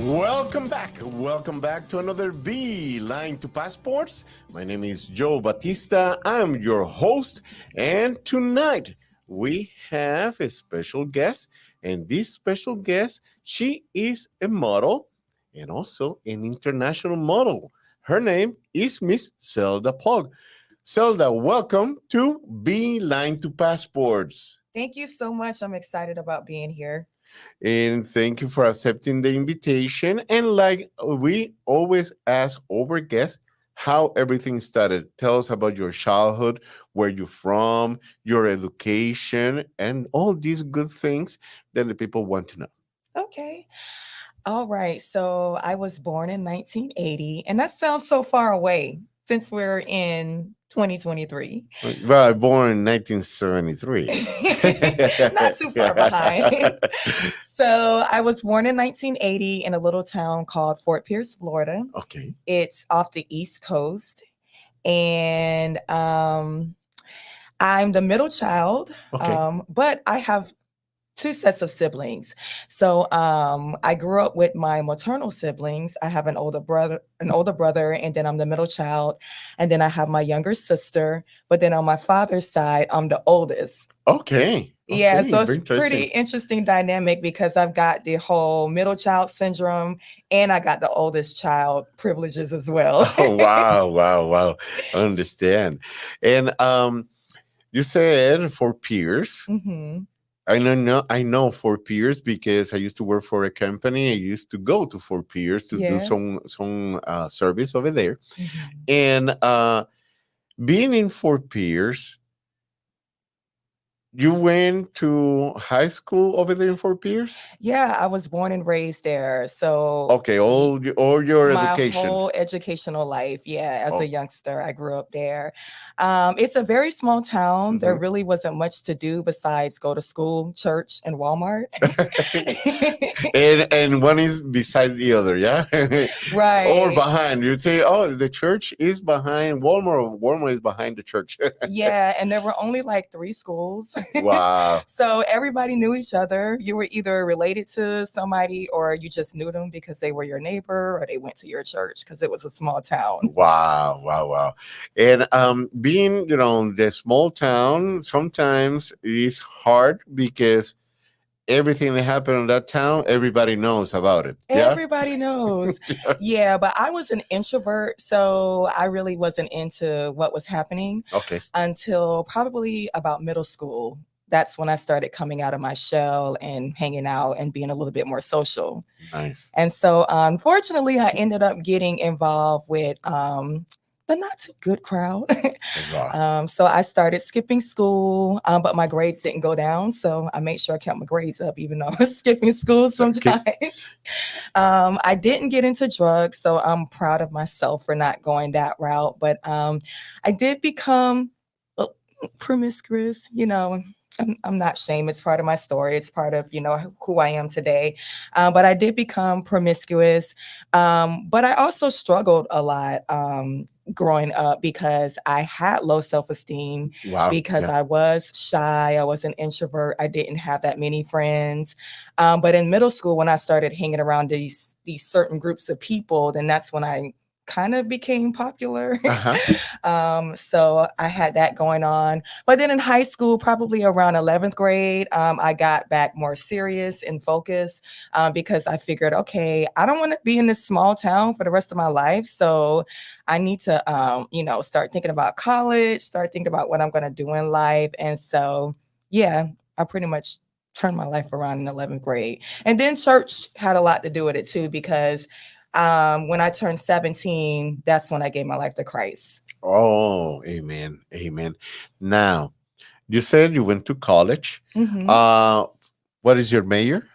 Welcome back. Welcome back to another Beeline to Passports. My name is Joe Batista. I'm your host. And tonight we have a special guest. And this special guest, she is a model and also an international model. Her name is Miss Zelda Polk. Zelda, welcome to Beeline to Passports. Thank you so much. I'm excited about being here. And thank you for accepting the invitation. And like we always ask our guests, how everything started. Tell us about your childhood, where you're from, your education, and all these good things that the people want to know. Okay. All right. So I was born in 1980, and that sounds so far away since we're in 2023. Well, born in 1973. Not too far behind. So I was born in 1980 in a little town called Fort Pierce, Florida. Okay. It's off the East Coast. And I'm the middle child, Okay. but I have two sets of siblings. So I grew up with my maternal siblings. I have an older brother, and then I'm the middle child, and then I have my younger sister. But then on my father's side, I'm the oldest. Okay. Yeah, Okay. so Very it's pretty interesting. interesting dynamic because I've got the whole middle child syndrome, and I got the oldest child privileges as well. Oh, wow. Wow. Wow. I understand. And you said for peers. hmm I know Fort Pierce because I used to work for a company. I used to go to Fort Pierce to do Yeah. some service over there. hmm And being in Fort Pierce, you went to high school over there in Fort Pierce? Yeah, I was born and raised there. So Okay, all your my education. whole educational life, yeah, as a Oh. youngster, I grew up there. It's a very small town. There Mhm. really wasn't much to do besides go to school, church, and Walmart. and one is beside the other, yeah, or Right. behind. You say, oh, the church is behind Walmart, or Walmart is behind the church. Yeah, and there were only like three schools. Wow. So everybody knew each other. You were either related to somebody or you just knew them because they were your neighbor or they went to your church because it was a small town. Wow, wow, wow. And being, the small town, sometimes it's hard because everything that happened in that town, everybody knows about it. Yeah. Everybody knows. Yeah, but I was an introvert, so I really wasn't into what was happening Okay. until probably about middle school. That's when I started coming out of my shell and hanging out and being a little bit more social. Nice. And so, unfortunately, I ended up getting involved with the not too good crowd. Wow. So I started skipping school, but my grades didn't go down. So I made sure I kept my grades up, even though I was skipping school Okay. sometimes. I didn't get into drugs, so I'm proud of myself for not going that route. But I did become uh, promiscuous, I'm not ashamed. It's part of my story. It's part of, who I am today. But I did become promiscuous. But I also struggled a lot growing up because I had low self-esteem Wow. because Yeah. I was shy. I was an introvert. I didn't have that many friends. But in middle school, when I started hanging around these certain groups of people, then that's when I kind of became popular. Uh-huh. So I had that going on. But then in high school, probably around 11th grade, I got back more serious and focused because I figured, okay, I don't want to be in this small town for the rest of my life. So I need to, start thinking about college, start thinking about what I'm going to do in life. And so, yeah, I pretty much turned my life around in 11th grade. And then church had a lot to do with it too, because when I turned 17, that's when I gave my life to Christ. Oh, amen. Amen. Now, you said you went to college. hmm Uh, what is your major?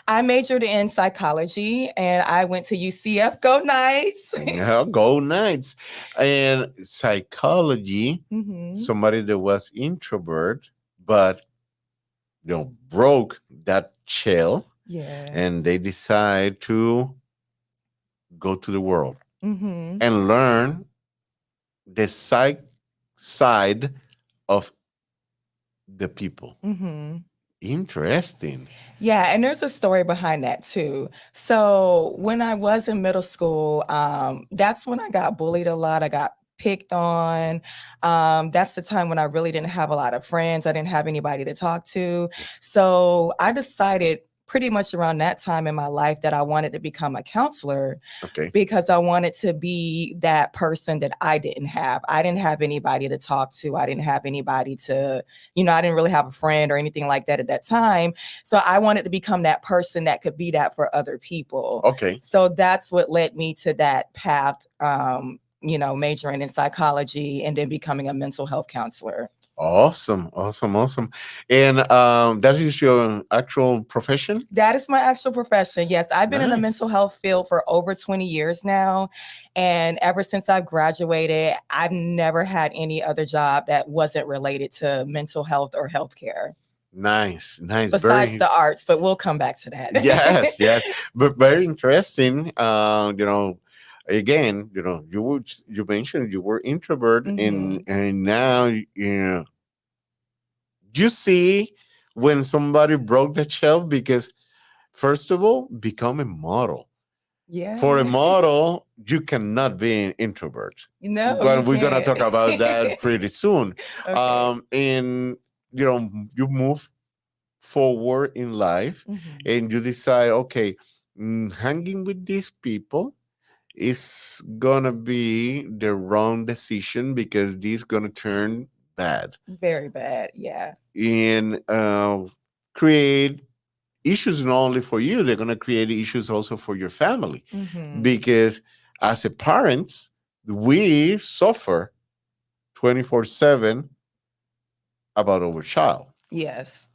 I majored in psychology and I went to UCF. Go Knights! Yeah, go Knights. And psychology, hmm somebody that was introvert, but broke that shell, Yeah. and they decide to go to the world hmm and learn the psych side of the people. hmm Interesting. Yeah, and there's a story behind that too. So when I was in middle school, that's when I got bullied a lot. I got picked on. That's the time when I really didn't have a lot of friends. I didn't have anybody to talk to. Yes. So I decided pretty much around that time in my life that I wanted to become a counselor Okay. because I wanted to be that person that I didn't have. I didn't have anybody to talk to. I didn't have anybody to, I didn't really have a friend or anything like that at that time. So I wanted to become that person that could be that for other people. Okay. So that's what led me to that path, majoring in psychology and then becoming a mental health counselor. Awesome. Awesome. Awesome. And that is your actual profession? That is my actual profession. Yes, I've been in the mental Nice. health field for over 20 years now. And ever since I've graduated, I've never had any other job that wasn't related to mental health or healthcare, Nice. Nice. besides Very. the arts, but we'll come back to that. Yes. Yes. But very interesting. Again, you mentioned you were introvert, and Hmm. now you see when somebody broke the shelf because first of all, become a model. For a Yeah. model, you cannot be an introvert. No, you But we're gonna can't. talk about that pretty soon. Okay. And you move forward in life, Hmm. and you decide, okay, hanging with these people is gonna be the wrong decision because this gonna turn bad Very bad. Yeah. and create issues not only for you, they're going to create issues also for your family Hmm. because as a parents we suffer 24/7 about our child. Yes.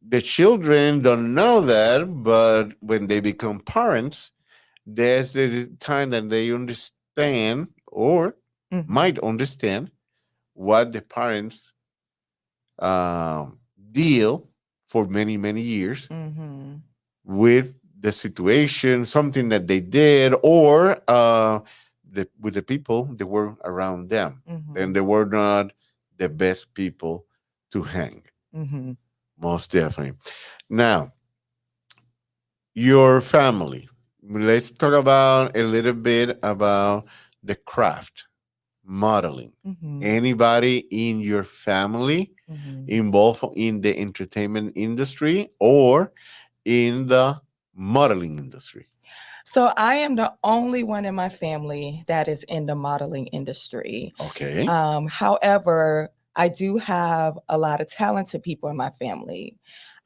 The children don't know that, but when they become parents, there's the time that they understand or Hmm. might understand what the parents um, deal for many many years Hmm. with the situation, something that they did, or with the people that were around them, and Hmm. they were not the best people to hang. Hmm. Most definitely. Now, your family. Let's talk about a little bit about the craft, modeling. Hmm. Anybody in your family Hmm. involved in the entertainment industry or in the modeling industry? So I am the only one in my family that is in the modeling industry. Okay. However, I do have a lot of talented people in my family.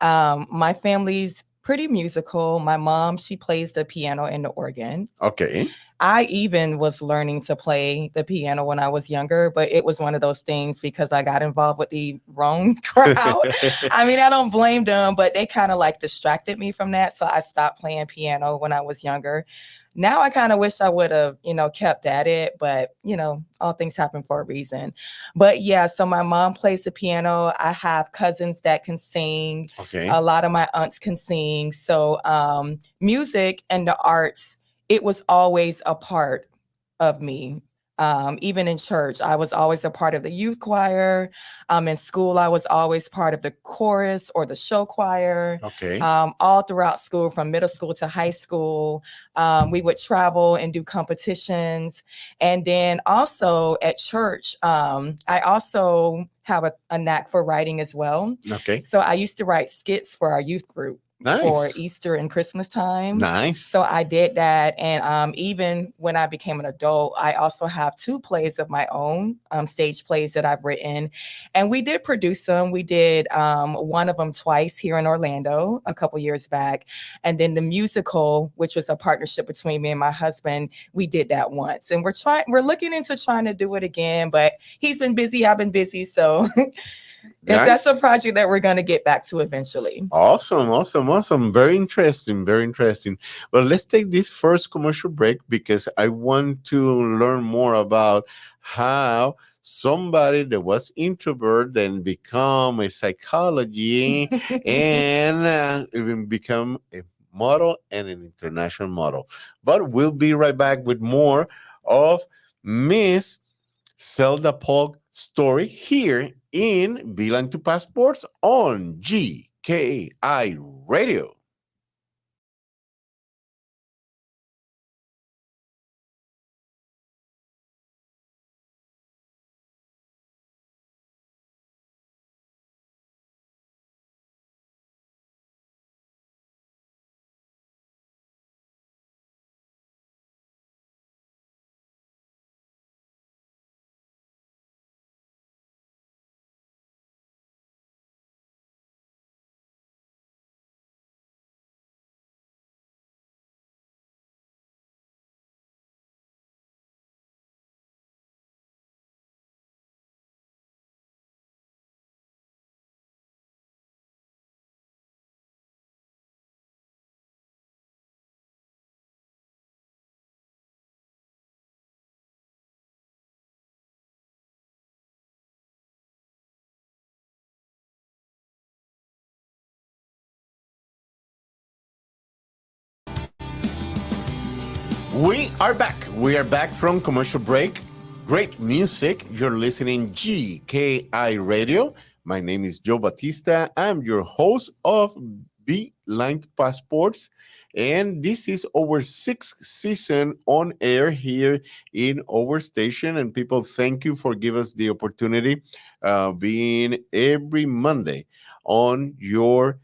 My family's pretty musical. My mom, she plays the piano and the organ. Okay. I even was learning to play the piano when I was younger, but it was one of those things because I got involved with the wrong crowd. I mean, I don't blame them, but they kind of like distracted me from that. So I stopped playing piano when I was younger. Now I kind of wish I would have, kept at it, but all things happen for a reason. But yeah, so my mom plays the piano. I have cousins that can sing. Okay. A lot of my aunts can sing. So music and the arts, it was always a part of me. Even in church, I was always a part of the youth choir. In school, I was always part of the chorus or the show choir. Okay. All throughout school, from middle school to high school, we would travel and do competitions. And then also at church, I also have a knack for writing as well. Okay. So I used to write skits for our youth group for Nice. Easter and Christmas time. Nice. So I did that. And even when I became an adult, I also have two plays of my own, stage plays that I've written. And we did produce them. We did one of them twice here in Orlando a couple years back. And then the musical, which was a partnership between me and my husband, we did that once. And we're looking into trying to do it again, but he's been busy, I've been busy. So that's a Nice. project that we're going to get back to eventually. Awesome, awesome, awesome. Very interesting, very interesting. Well, let's take this first commercial break because I want to learn more about how somebody that was introvert then become a psychology and even become a model and an international model. But we'll be right back with more of Miss Zelda Polk story here in Beeline to Passports on G. GKI Radio. We are back. We are back from commercial break. Great music. You're listening GKI Radio. My name is Joe Batista. I'm your host of Beeline To Passports. And this is our sixth season on air here in our station. And people, thank you for giving us the opportunity being every Monday on your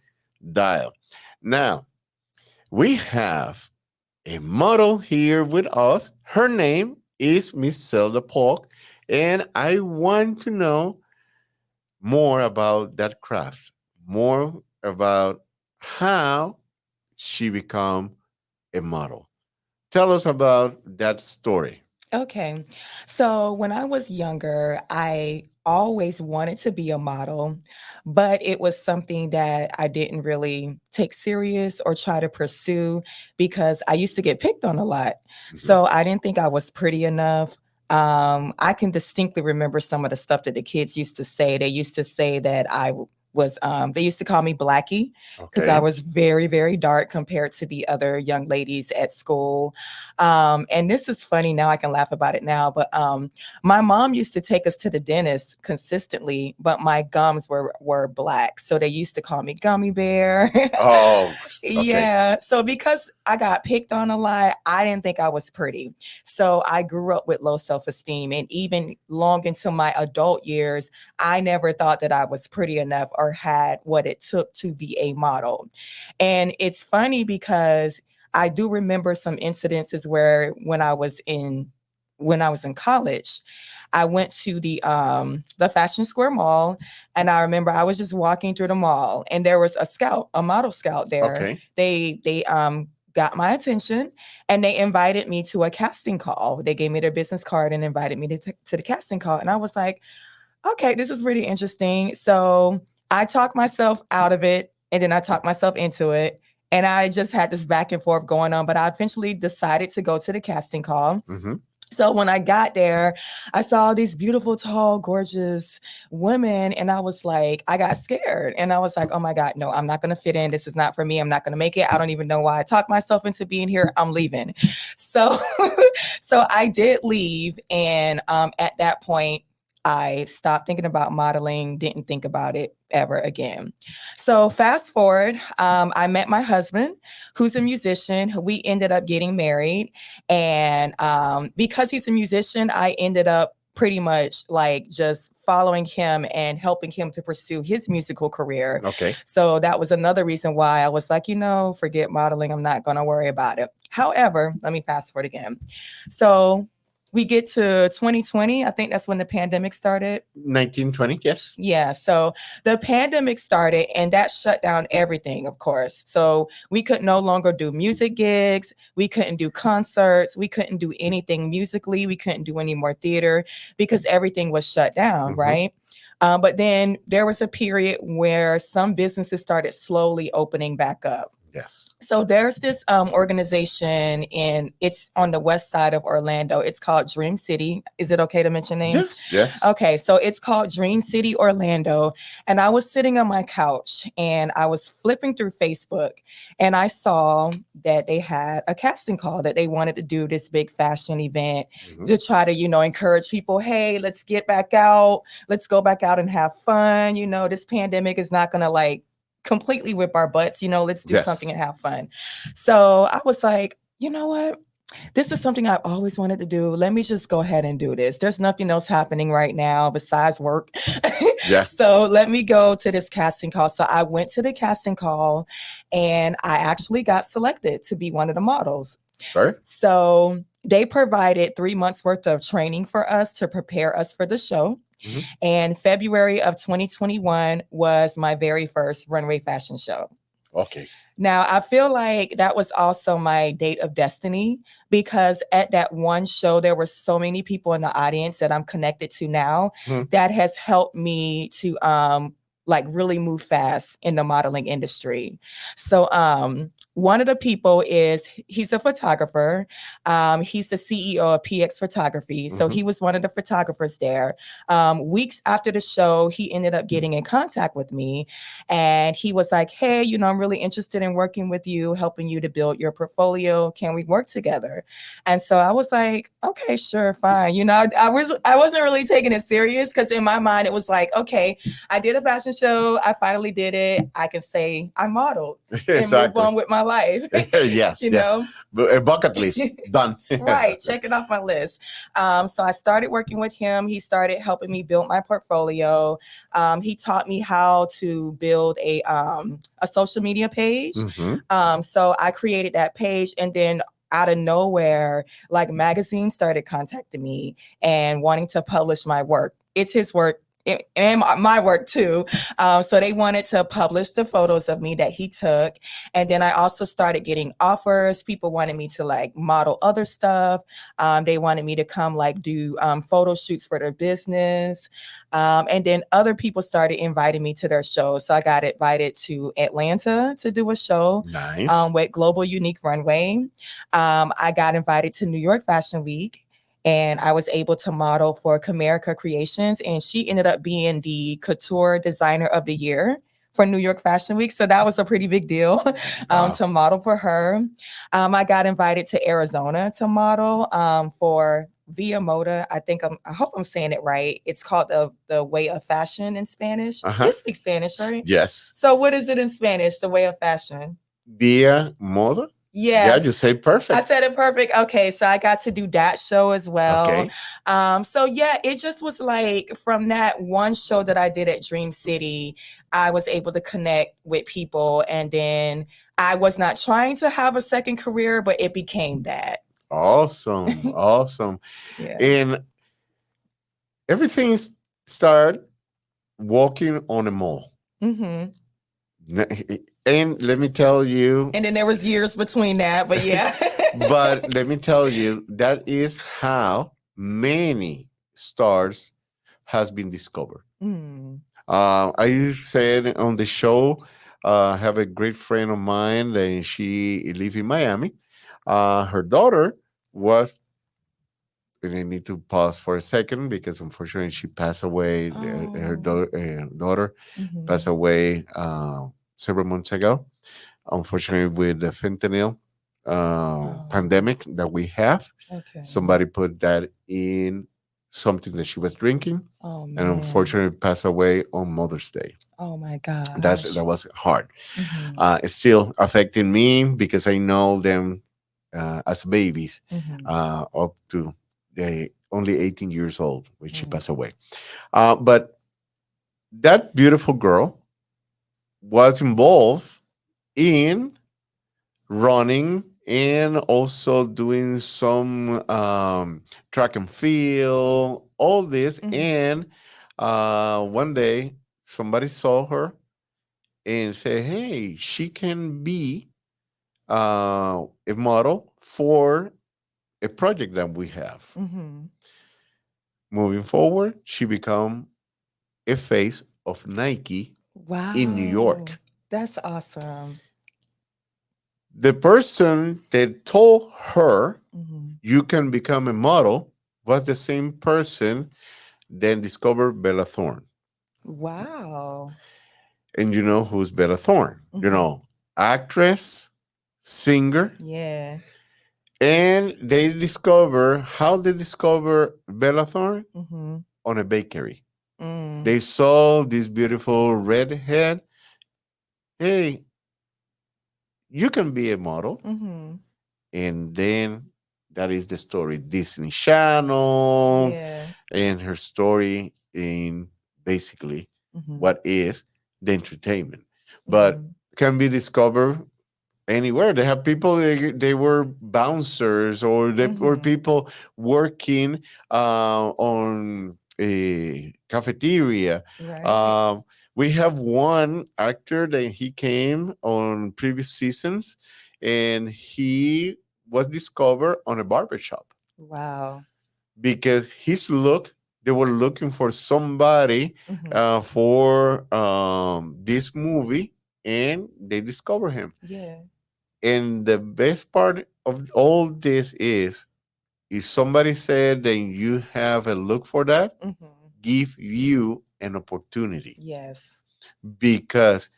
dial. Now, we have a model here with us. Her name is Miss Zelda Polk, and I want to know more about that craft, more about how she become a model. Tell us about that story. Okay. So when I was younger, I always wanted to be a model, but it was something that I didn't really take serious or try to pursue because I used to get picked on a lot. Mhm. So I didn't think I was pretty enough. I can distinctly remember some of the stuff that the kids used to say. They used to say that they used to call me Blackie because I Okay. was very, very dark compared to the other young ladies at school. And this is funny now, I can laugh about it now, but my mom used to take us to the dentist consistently, but my gums were black. So they used to call me Gummy Bear. Oh, okay. Yeah. So because I got picked on a lot, I didn't think I was pretty. So I grew up with low self-esteem. And even long into my adult years, I never thought that I was pretty enough or had what it took to be a model. And it's funny because I do remember some incidences where when I was in college, I went to the Fashion Square Mall, and I remember I was just walking through the mall, and there was a model scout there. Okay. They got my attention, and they invited me to a casting call. They gave me their business card and invited me to the casting call, and I was like, okay, this is really interesting. So I talked myself out of it, and then I talked myself into it. And I just had this back and forth going on, but I eventually decided to go to the casting call. Hmm. So when I got there, I saw all these beautiful, tall, gorgeous women, and I was like, I got scared. And I was like, oh my God, no, I'm not going to fit in. This is not for me. I'm not going to make it. I don't even know why I talked myself into being here. I'm leaving. So, so I did leave. And at that point, I stopped thinking about modeling, didn't think about it ever again. So fast forward, I met my husband, who's a musician. We ended up getting married. And because he's a musician, I ended up pretty much like just following him and helping him to pursue his musical career. Okay. So that was another reason why I was like, forget modeling. I'm not going to worry about it. However, let me fast forward again. So we get to 2020. I think that's when the pandemic started. 1920. Yes. Yeah. So the pandemic started and that shut down everything, of course. So we could no longer do music gigs. We couldn't do concerts. We couldn't do anything musically. We couldn't do any more theater because everything was shut down, Hmm. right? But then there was a period where some businesses started slowly opening back up. Yes. So there's this organization it's on the west side of Orlando. It's called Dream City. Is it okay to mention names? Yes. Yes. Okay, so it's called Dream City Orlando. And I was sitting on my couch and I was flipping through Facebook and I saw that they had a casting call that they wanted to do this big fashion event Mhm. to try to, encourage people, hey, let's get back out. Let's go back out and have fun. This pandemic is not going to completely whip our butts. Let's do Yes. something and have fun. So I was like, you know what? This is something I've always wanted to do. Let me just go ahead and do this. There's nothing else happening right now besides work. Yeah. So let me go to this casting call. So I went to the casting call and I actually got selected to be one of the models. Right. So they provided 3 months worth of training for us to prepare us for the show. Mhm. And February of 2021 was my very first runway fashion show. Okay. Now, I feel like that was also my date of destiny because at that one show, there were so many people in the audience that I'm connected to now Mhm. that has helped me to like really move fast in the modeling industry. So one of the people he's a photographer. He's the CEO of PX Photography. So Mhm. he was one of the photographers there. Weeks after the show, he ended up getting in contact with me and he was like, hey, I'm really interested in working with you, helping you to build your portfolio. Can we work together? And so I was like, okay, sure, fine. I wasn't really taking it serious because in my mind it was like, okay, I did a fashion show. I finally did it. I can say I modeled and move Exactly. on with my life. Yes. you Yeah. know? Bucket list done. Right, check it off my list. So I started working with him. He started helping me build my portfolio. He taught me how to build a social media page. Hmm. So I created that page, and then out of nowhere, like magazines started contacting me and wanting to publish my work. It's his work and my work too. So they wanted to publish the photos of me that he took. And then I also started getting offers. People wanted me to like model other stuff. They wanted me to come like do photo shoots for their business. And then other people started inviting me to their shows. So I got invited to Atlanta to do a show Nice. with Global Unique Runway. I got invited to New York Fashion Week and I was able to model for Comerica Creations, and she ended up being the couture designer of the year for New York Fashion Week. So that was a pretty big deal Wow. to model for her. I got invited to Arizona to model for Via Moda. I hope I'm saying it right. It's called the Way of Fashion in Spanish. Uh huh. You speak Spanish, right? Yes. So what is it in Spanish? The Way of Fashion. Via Moda. Yeah, you Yes. say I perfect. said it perfect. Okay, so I got to do that show as well. Okay. So yeah, it just was like from that one show that I did at Dream City, I was able to connect with people, and then I was not trying to have a second career, but it became that. Awesome. Awesome. Yeah. And everything started walking on a mall. hmm And let me tell you, And then there was years between that, but yeah. but let me tell you, that is how many stars has been discovered. Mm. I said on the show, I have a great friend of mine, and she lives in Miami. Her daughter was, and I need to pause for a second because unfortunately she passed away. Her Oh. daughter passed hmm away several months ago, unfortunately, with the fentanyl Oh. pandemic that we have. Okay. Somebody put that in something that she was drinking, Oh and man. unfortunately passed away on Mother's Day. Oh my That gosh. was hard. hmm It's still affecting me because I know them as babies, hmm up to they only 18 years old when she Mm. passed away. But that beautiful girl was involved in running and also doing some track and field, all this. Mhm. And one day somebody saw her and said, hey, she can be a model for a project that we have. Mhm. Moving forward, she become a face of Nike in New Wow. York. That's awesome. The person that told her Mhm. you can become a model was the same person that discovered Bella Thorne. Wow. And you know who's Bella Thorne? You Mhm. know, actress, singer, Yeah. and they discover how they discover Bella Thorne Mhm. on a bakery. Mm. They saw this beautiful redhead hey, you can be a model. Mm-hmm. And then that is the story. Disney Channel Yeah. and her story in basically Mm-hmm. what is the entertainment. But Mm-hmm. can be discovered anywhere. They have people, they were bouncers or they were Mm-hmm. people working on a cafeteria. Right. Um, we have one actor that he came on previous seasons and he was discovered on a barber shop Wow. because his look, they were looking for somebody Mm-hmm. for this movie and they discover him. Yeah. And the best part of all this is if somebody said that you have a look for that, Mm-hmm. give you an opportunity Yes. because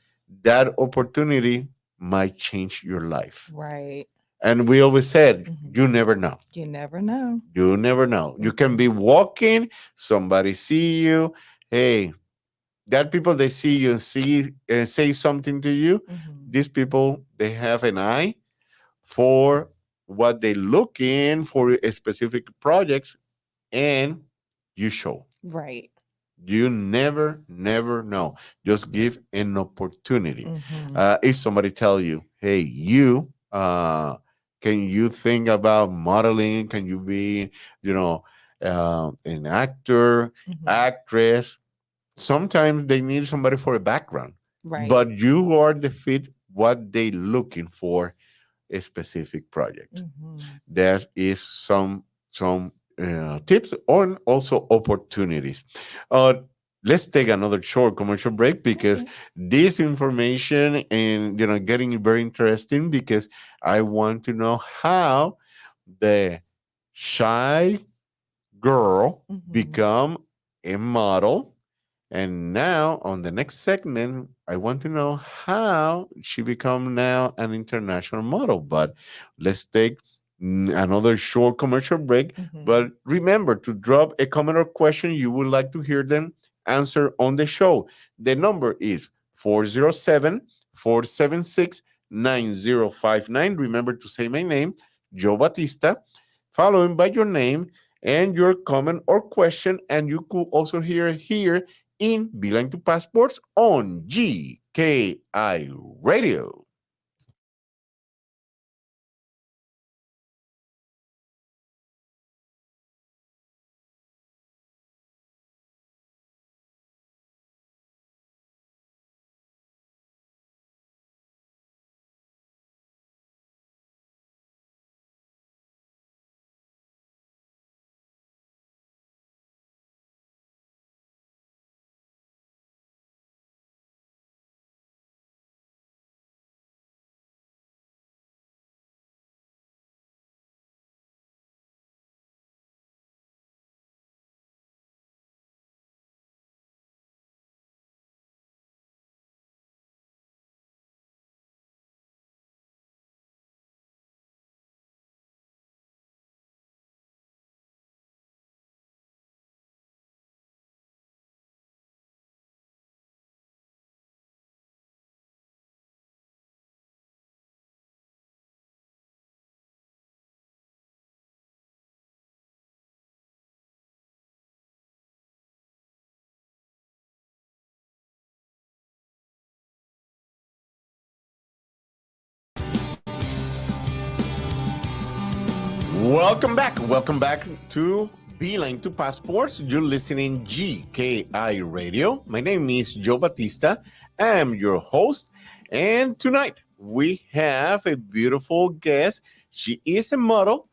that opportunity might change your life. Right. And we always said, Mm-hmm. you never know. You never know. You never know. You can Mm-hmm. be walking, somebody see you. Hey, that people they see you and see and say something to you. Mm-hmm. These people they have an eye for what they look in for specific projects and you show. Right. You never know. Just give an opportunity. Mm-hmm. If somebody tell you, hey, you can you think about modeling? Can you be, you know, an actor, Mm-hmm. actress? Sometimes they need somebody for a background, Right. but you are the fit what they looking for a specific project. Mm-hmm. There is some tips on also opportunities. Uh, let's take another short commercial break because Okay. this information and getting very interesting because I want to know how the shy girl Mm-hmm. become a model and now on the next segment, I want to know how she become now an international model. But let's take another short commercial break. Mm-hmm. But remember to drop a comment or question you would like to hear them answer on the show. The number is 407-476-9059. Remember to say my name, Joe Batista, following by your name and your comment or question. And you could also hear here in Beeline to Passports on GKI Radio. Welcome back. Welcome back to Beeline to Passports. You're listening GKI Radio. My name is Joe Batista. I'm your host. And tonight we have a beautiful guest. She is a model.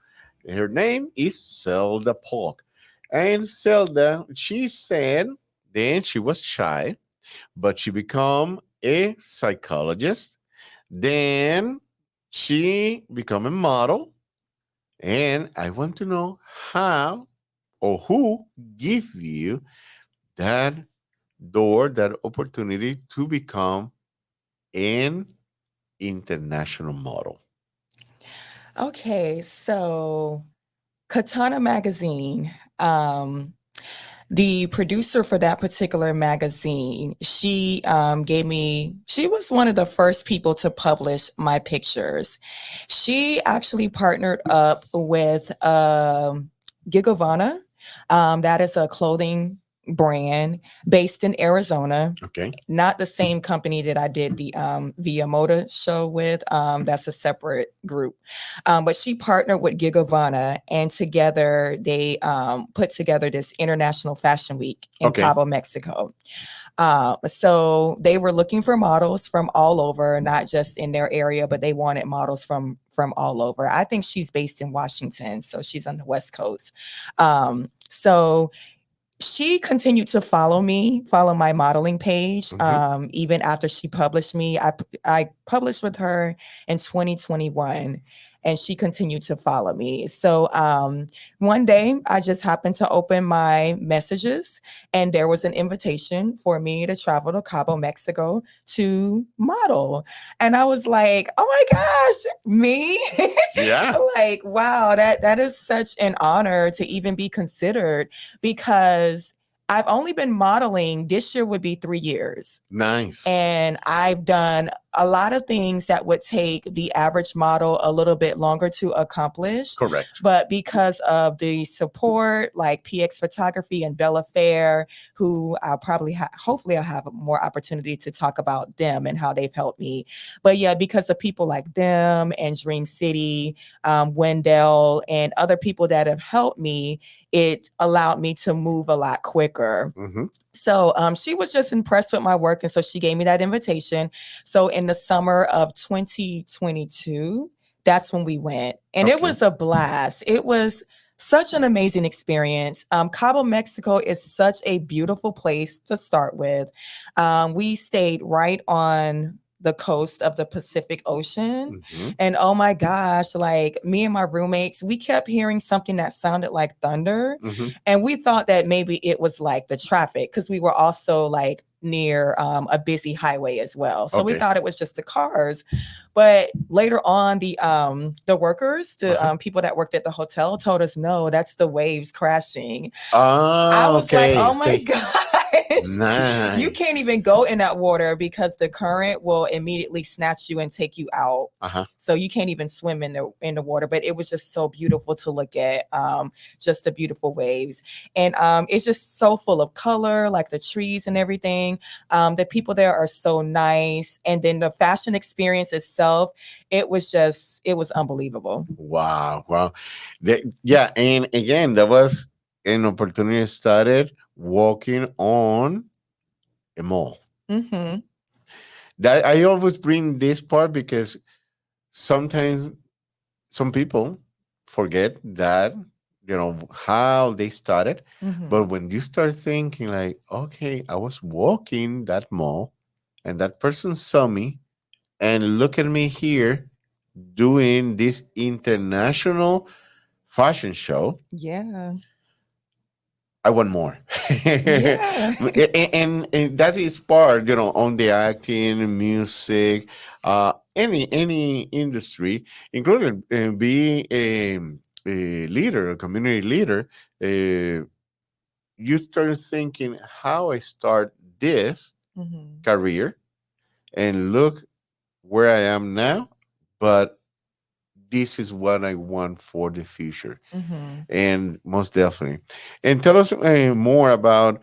Her name is Zelda Polk. And Zelda, she said then she was shy, but she become a psychologist. Then she become a model and I want to know how or who give you that door, that opportunity to become an international model. Okay. So Katana magazine. Um, The producer for that particular magazine, she was one of the first people to publish my pictures. She actually partnered up with Gigovana. That is a clothing brand based in Arizona, Okay. not the same company that I did the Via Moda show with. That's a separate group. But she partnered with Gigovana, and together they put together this International Fashion Week in Okay. Cabo, Mexico. So they were looking for models from all over, not just in their area, but they wanted models from all over. I think she's based in Washington, so she's on the West Coast. So she continued to follow my modeling page, even after she published me. I published with her in 2021, and she continued to follow me. So one day I just happened to open my messages, and there was an invitation for me to travel to Cabo, Mexico to model. And I was like, oh my gosh, me? Yeah. Like, wow, that is such an honor to even be considered, because I've only been modeling, this year would be 3 years. Nice. And I've done a lot of things that would take the average model a little bit longer to accomplish. Correct. But because of the support, like PX Photography and Bella Fair, who I'll probably hopefully I'll have more opportunity to talk about them and how they've helped me. But yeah, because of people like them and Dream City, Wendell, and other people that have helped me, it allowed me to move a lot quicker. So she was just impressed with my work, and so she gave me that invitation. So in the summer of 2022, that's when we went, and it was a blast. It was such an amazing experience. Cabo, Mexico is such a beautiful place to start with. We stayed right on the coast of the Pacific Ocean. And oh my gosh, like me and my roommates, we kept hearing something that sounded like thunder. And we thought that maybe it was like the traffic, because we were also like near a busy highway as well. So we thought it was just the cars. But later on, the workers, the people that worked at the hotel told us, no, that's the waves crashing. I was like, oh my gosh. Nice. You can't even go in that water because the current will immediately snatch you and take you out. So you can't even swim in the water. But it was just so beautiful to look at, just the beautiful waves. And it's just so full of color, like the trees and everything. The people there are so nice. And then the fashion experience itself, it was unbelievable. Wow. Wow. Yeah. And again, that was an opportunity started walking on a mall. That I always bring this part because sometimes some people forget that, how they started. But when you start thinking like, okay, I was walking that mall and that person saw me, and look at me here doing this international fashion show. Yeah. I want more. Yeah. And that is part, on the acting, music, any industry, including being a leader, a community leader. You start thinking how I start this career, and look where I am now. But this is what I want for the future. And most definitely. And tell us more about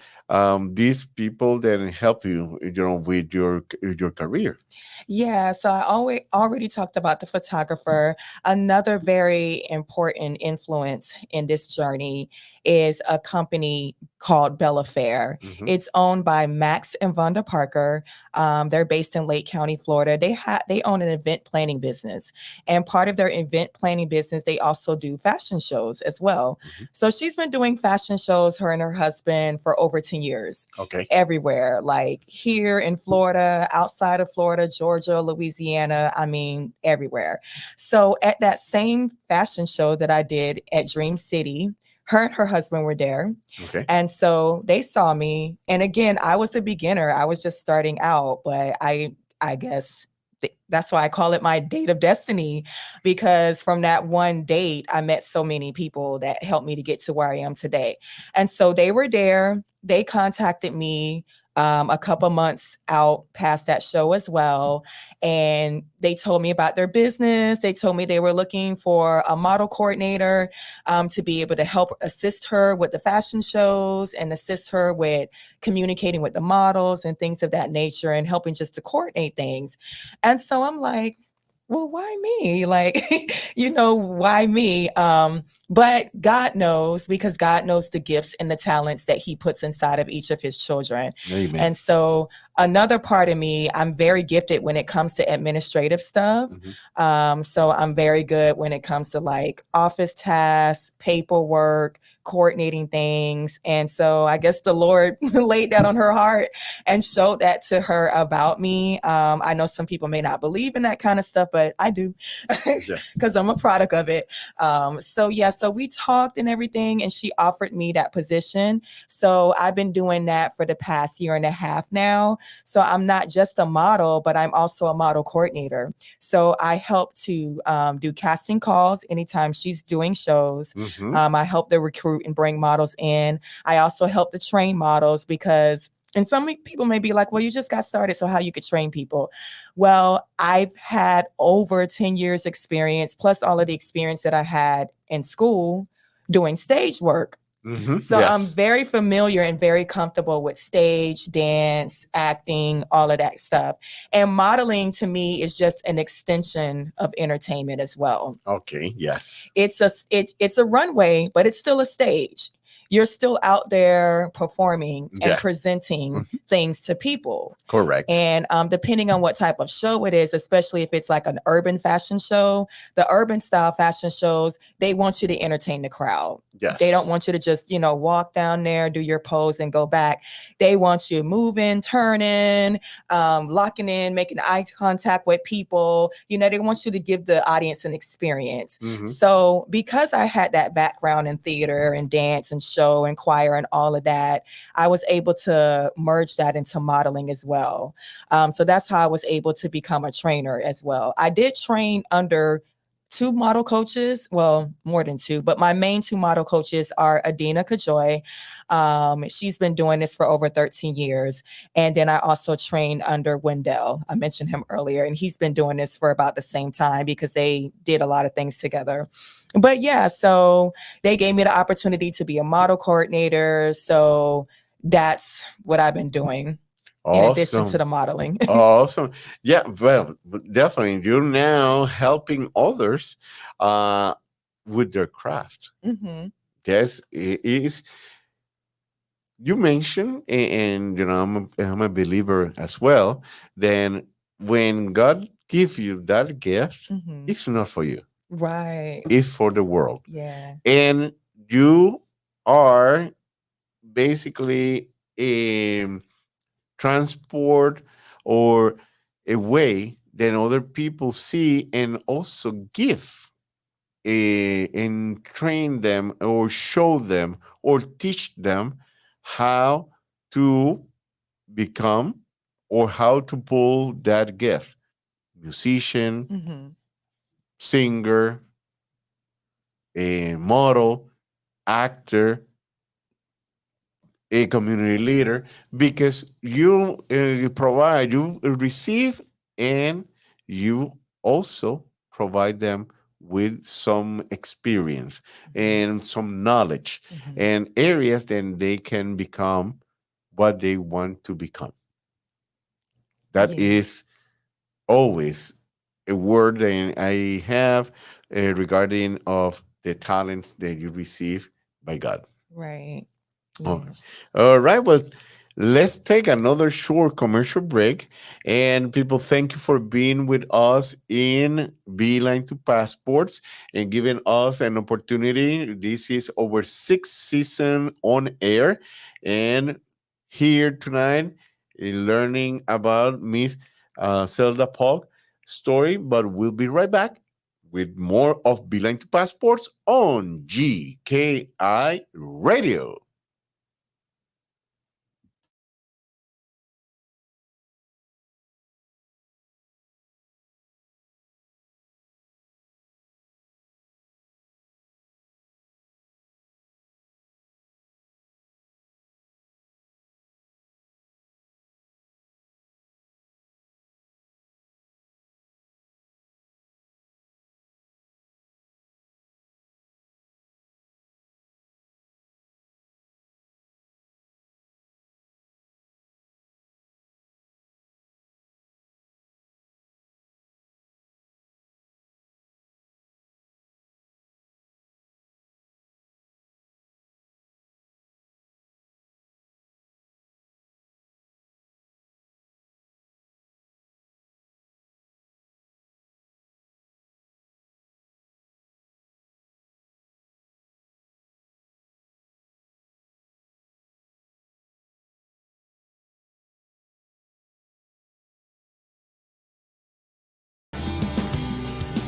these people that help you, with your career. Yeah, so I already talked about the photographer. Another very important influence in this journey is a company called Bella Fair. It's owned by Max and Vonda Parker. They're based in Lake County, Florida. They own an event planning business, and part of their event planning business, they also do fashion shows as well. So she's been doing fashion shows, her and her husband, for over 10 years. Everywhere, like here in Florida, outside of Florida, Georgia, Louisiana, I mean, everywhere. So at that same fashion show that I did at Dream City, her and her husband were there. And so they saw me. And again, I was a beginner. I was just starting out, but I guess That's why I call it my date of destiny, because from that one date, I met so many people that helped me to get to where I am today. And so they were there. They contacted me a couple months out past that show as well. And they told me about their business. They told me they were looking for a model coordinator to be able to help assist her with the fashion shows and assist her with communicating with the models and things of that nature and helping just to coordinate things. And so I'm like, well, why me? Like, why me? But God knows, because God knows the gifts and the talents that He puts inside of each of His children. Amen. And so another part of me, I'm very gifted when it comes to administrative stuff. Mhm. So I'm very good when it comes to like office tasks, paperwork, coordinating things. And so I guess the Lord laid that on her heart and showed that to her about me. I know some people may not believe in that kind of stuff, but I do, Yeah. because I'm a product of it. So we talked and everything, and she offered me that position. So I've been doing that for the past year and a half now. So I'm not just a model, but I'm also a model coordinator. So I help to do casting calls anytime she's doing shows. Hmm. I help to recruit and bring models in. I also help to train models, because and some people may be like, well, you just got started, so how you could train people? Well, I've had over 10 years experience, plus all of the experience that I had in school doing stage work. Hmm. So I'm Yes. very familiar and very comfortable with stage, dance, acting, all of that stuff. And modeling to me is just an extension of entertainment as well. Okay. Yes. It's a runway, but it's still a stage. You're still out there performing and Yeah. presenting Mhm. things to people. Correct. And depending on what type of show it is, especially if it's like an urban fashion show, the urban style fashion shows, they want you to entertain the crowd. They don't Yes. want you to just, walk down there, do your pose and go back. They want you moving, turning, locking in, making eye contact with people. They want you to give the audience an experience. Hmm. So because I had that background in theater and dance and show and choir and all of that, I was able to merge that into modeling as well. So that's how I was able to become a trainer as well. I did train under two model coaches, well, more than two, but my main two model coaches are Adina Kajoy. She's been doing this for over 13 years. And then I also trained under Wendell. I mentioned him earlier, and he's been doing this for about the same time because they did a lot of things together. But yeah, so they gave me the opportunity to be a model coordinator. So that's what I've been doing in addition to Awesome. the modeling. Awesome. Yeah, well, definitely. You're now helping others uh, with their craft. Hmm. Yes, it is. You mentioned, and I'm a believer as well. Then when God gives you that gift, Hmm. it's not for you; Right. it's for the world. Yeah. And you are basically a transport or a way that other people see and also give and train them or show them or teach them how to become or how to pull that gift. Musician, Hmm. singer, a model, actor, a community leader, because you provide, you receive, and you also provide them with some experience and some knowledge Hmm. and areas then they can become what they want to become. That Yeah. is always a word that I have regarding of the talents that you receive by God. Right. Oh, Yeah. all right. Well, let's take another short commercial break. And people, thank you for being with us in Beeline to Passports and giving us an opportunity. This is our sixth season on air. And here tonight, learning about Miss Zelda Polk story. But we'll be right back with more of Beeline to Passports on GKI Radio.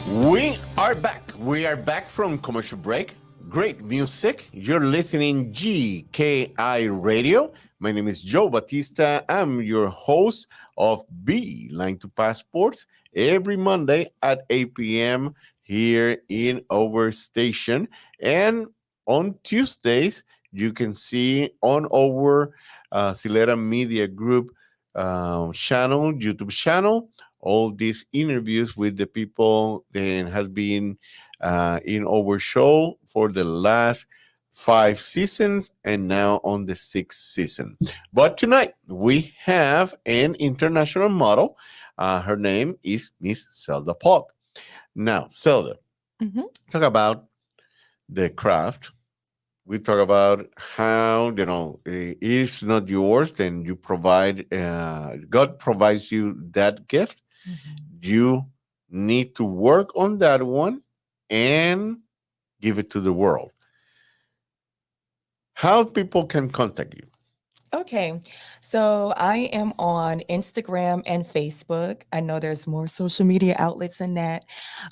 We are back. We are back from commercial break. Great music. You're listening GKI Radio. My name is Joe Batista. I'm your host of Beeline To Passports every Monday at 8 p.m. here in our station. And on Tuesdays, you can see on our Silera Media Group channel, YouTube channel, all these interviews with the people that has been in our show for the last 5 seasons and now on the 6th season. But tonight we have an international model. Her name is Miss Zelda Polk. Now, Zelda, Mhm. talk about the craft. We talk about how it's not yours, then you provide. God provides you that gift. Mhm. You need to work on that one and give it to the world. How people can contact you? Okay, so I am on Instagram and Facebook. I know there's more social media outlets than that,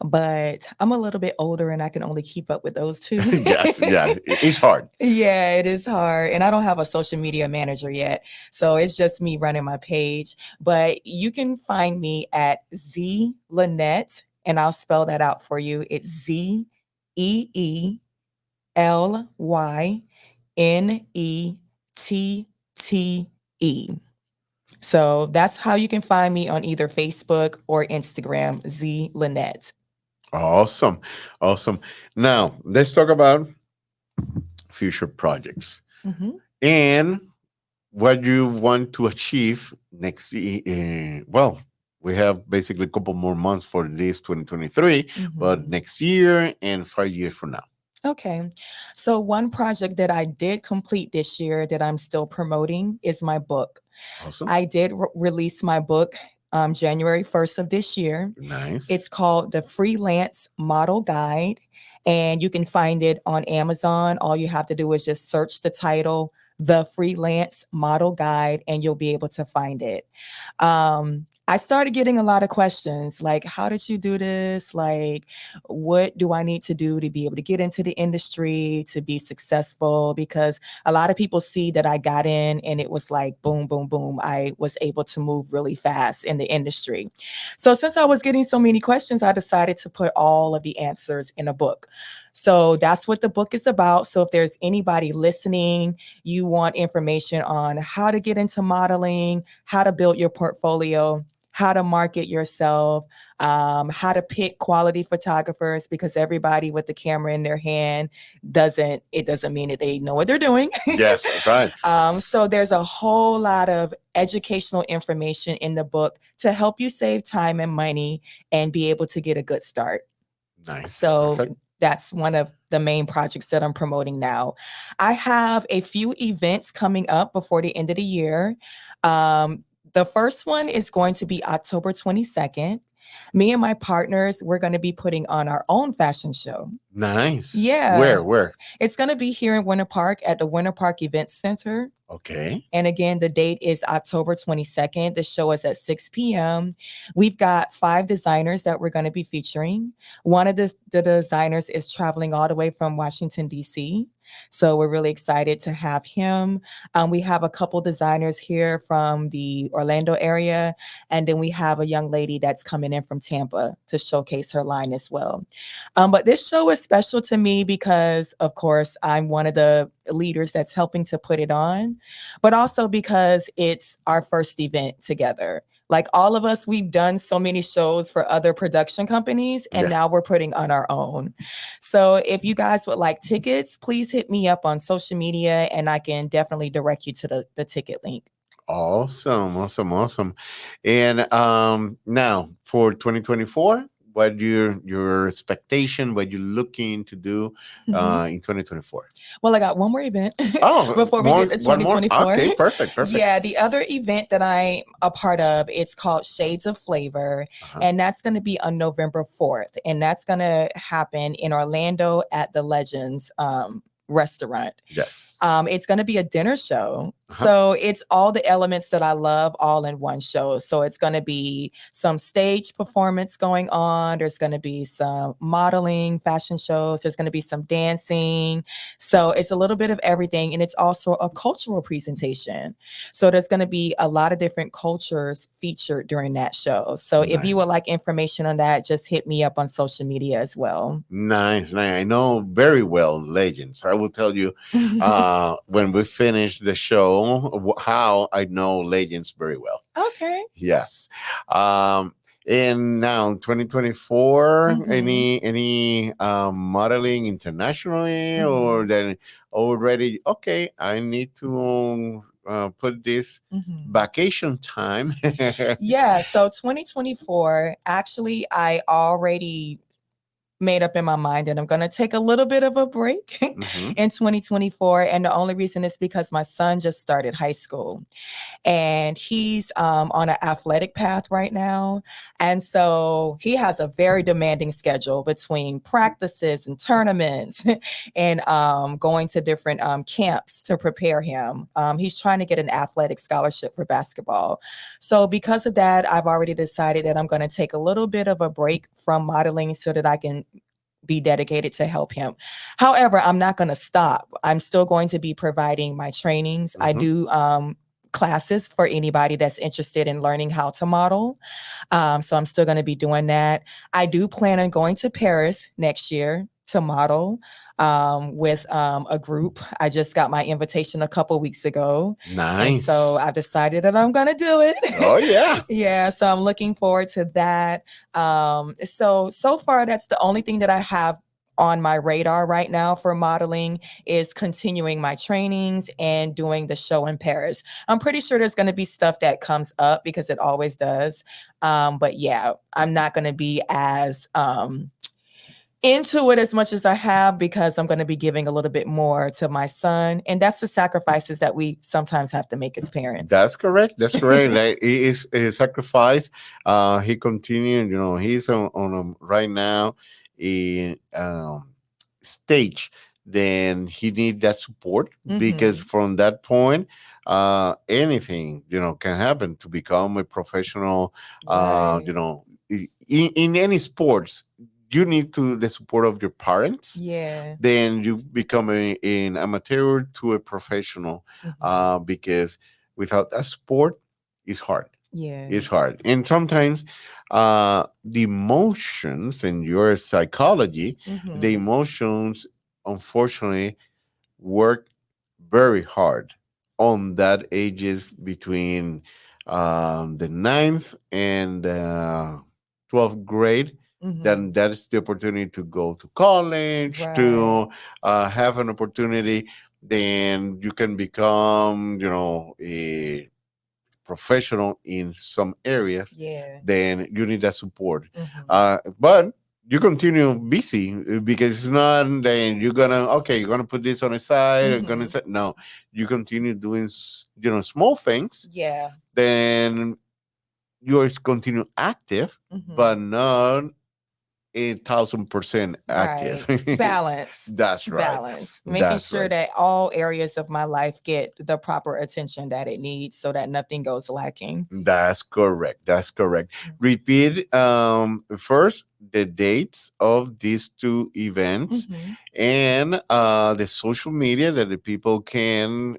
but I'm a little bit older and I can only keep up with those two. Yes, yeah, it's hard. Yeah, it is hard. And I don't have a social media manager yet. So it's just me running my page. But you can find me at Z Lynette, and I'll spell that out for you. It's ZEELYNETTE. So that's how you can find me on either Facebook or Instagram, Z Lynette. Awesome, awesome. Now let's talk about future projects Mhm, and what you want to achieve next year. Well, we have basically a couple more months for this 2023, but mhm. next year and 5 years from now. Okay. So, one project that I did complete this year that I'm still promoting is my book. Awesome. I did release my book January 1st of this year. Nice. It's called The Freelance Model Guide, and you can find it on Amazon. All you have to do is just search the title, The Freelance Model Guide, and you'll be able to find it. I started getting a lot of questions like, how did you do this? Like, what do I need to do to be able to get into the industry, to be successful? Because a lot of people see that I got in and it was like, boom, boom, boom. I was able to move really fast in the industry. So, since I was getting so many questions, I decided to put all of the answers in a book. So, that's what the book is about. So, if there's anybody listening, you want information on how to get into modeling, how to build your portfolio, how to market yourself, how to pick quality photographers, because everybody with the camera in their hand doesn't mean that they know what they're doing. Yes, that's right. So there's a whole lot of educational information in the book to help you save time and money and be able to get a good start. Nice. So Perfect. that's one of the main projects that I'm promoting now. I have a few events coming up before the end of the year. The first one is going to be October 22nd. Me and my partners, we're going to be putting on our own fashion show. Nice. Yeah, Where? it's going to be here in Winter Park at the Winter Park Event Center. Okay. And again, the date is October 22nd. The show is at 6 p.m. We've got 5 designers that we're going to be featuring. One of the designers is traveling all the way from Washington, D.C. So we're really excited to have him. We have a couple designers here from the Orlando area. And then we have a young lady that's coming in from Tampa to showcase her line as well. But this show is special to me because, of course, I'm one of the leaders that's helping to put it on, but also because it's our first event together. Like all of us, we've done so many shows for other production companies, and Yeah. now we're putting on our own. So if you guys would like tickets, please hit me up on social media and I can definitely direct you to the ticket link. Awesome, awesome, awesome. And now for 2024, what your expectation, what you're looking to do Mhm. in 2024? Well, I got one more event Oh, before we more get to one more. 2024. Okay, perfect, perfect. Yeah, the other event that I'm a part of, it's called Shades of Flavor, Uh-huh. and that's going to be on November 4th, and that's going to happen in Orlando at the Legends restaurant. Yes. It's going to be a dinner show. Uh-huh. So it's all the elements that I love all in one show. So it's going to be some stage performance going on. There's going to be some modeling, fashion shows. There's going to be some dancing. So it's a little bit of everything. And it's also a cultural presentation. So there's going to be a lot of different cultures featured during that show. So if you would Nice. like information on that, just hit me up on social media as well. Nice, nice. I know very well Legends. I will tell you when we finish the show how I know Legends very well. Okay. Yes. Um, and now 2024, Mhm. any modeling internationally or Mhm. then already okay, I need to put this Mhm. vacation time. Yeah, so 2024, actually, I already made up in my mind that I'm going to take a little bit of a break Hmm. in 2024. And the only reason is because my son just started high school and he's on an athletic path right now. And so he has a very demanding schedule between practices and tournaments and going to different camps to prepare him. He's trying to get an athletic scholarship for basketball. So, because of that, I've already decided that I'm going to take a little bit of a break from modeling so that I can be dedicated to help him. However, I'm not going to stop. I'm still going to be providing my trainings. I Hmm. do classes for anybody that's interested in learning how to model. So I'm still going to be doing that. I do plan on going to Paris next year to model with a group. I just got my invitation a couple weeks ago. And so Nice. I've decided that I'm going to do Oh it. yeah. Yeah. So I'm looking forward to that. So far, that's the only thing that I have on my radar right now for modeling is continuing my trainings and doing the show in Paris. I'm pretty sure there's going to be stuff that comes up because it always does. But yeah, I'm not going to be as into it as much as I have because I'm going to be giving a little bit more to my son. And that's the sacrifices that we sometimes have to make as parents. That's correct. That's correct. Like, he is a sacrifice. He continued. You know, he's on a, right now in stage. Then he need that support because Hmm. from that point, anything can happen to become a professional. Right. In any sports, you need to the support of your parents, Yeah. then you become an amateur to a professional, Hmm. because without that sport, it's hard. Yeah. It's hard. And sometimes the emotions and your psychology, the Hmm. emotions, unfortunately, work very hard on that ages between the ninth and 12th grade. Then Hmm. that is the opportunity to go to college, Right. to have an opportunity. Then you can become, a professional in some areas. Yeah. Then you need that support. Hmm. But you continue busy because it's not then you're gonna okay you're gonna put this on the side, you're gonna Hmm. say no, you continue doing small things, Yeah. then you continue active Hmm. but not 1,000% active. Right. Balance. That's right. Balance. Making That's sure right. that all areas of my life get the proper attention that it needs so that nothing goes lacking. That's correct. That's correct. Mhm. Repeat first the dates of these two events Mhm. and the social media that the people can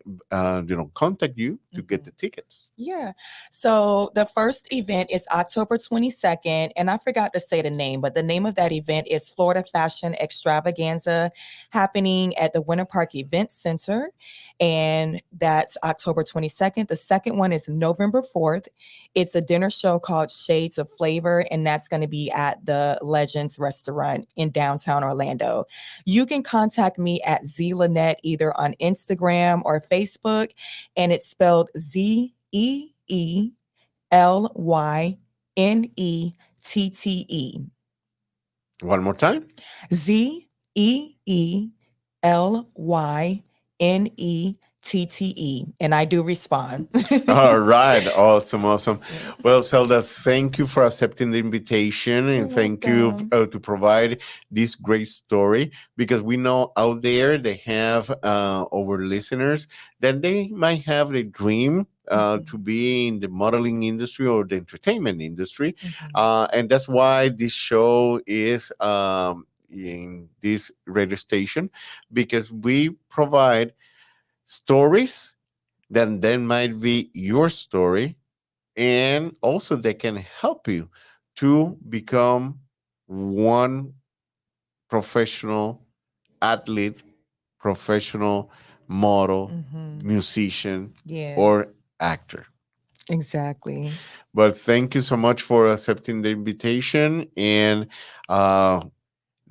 contact you to get Mhm. the tickets. Yeah. So the first event is October 22nd. And I forgot to say the name, but the name of that event is Florida Fashion Extravaganza happening at the Winter Park Event Center. And that's October 22nd. The second one is November 4th. It's a dinner show called Shades of Flavor, and that's going to be at the Legends Restaurant in downtown Orlando. You can contact me at Z Lynette either on Instagram or Facebook, and it's spelled ZEELYNETTE. One more time. ZEELYNETTE. TTE, and I do respond. All right. Awesome. Awesome. Yeah. Well, Zelda, thank you for accepting the invitation You're and thank you welcome. to provide this great story because we know out there they have our listeners that they might have a dream Mhm, to be in the modeling industry or the entertainment industry. mhm, And that's why this show is in this radio station because we provide stories then might be your story and also they can help you to become one professional athlete, professional model, mhm. musician, Yeah, or actor. exactly. But thank you so much for accepting the invitation and uh,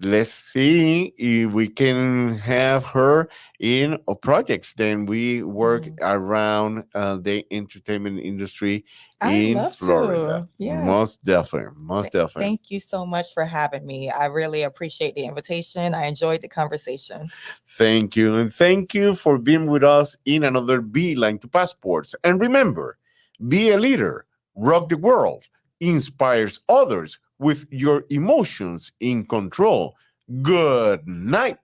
let's see if we can have her in projects. Then we work Mhm. around the entertainment industry I'd in love Florida. to. Yes. Most definitely. Most definitely. Thank you so much for having me. I really appreciate the invitation. I enjoyed the conversation. Thank you. And thank you for being with us in another Beeline to Passports. And remember, be a leader, rock the world, inspires others with your emotions in control. Good night.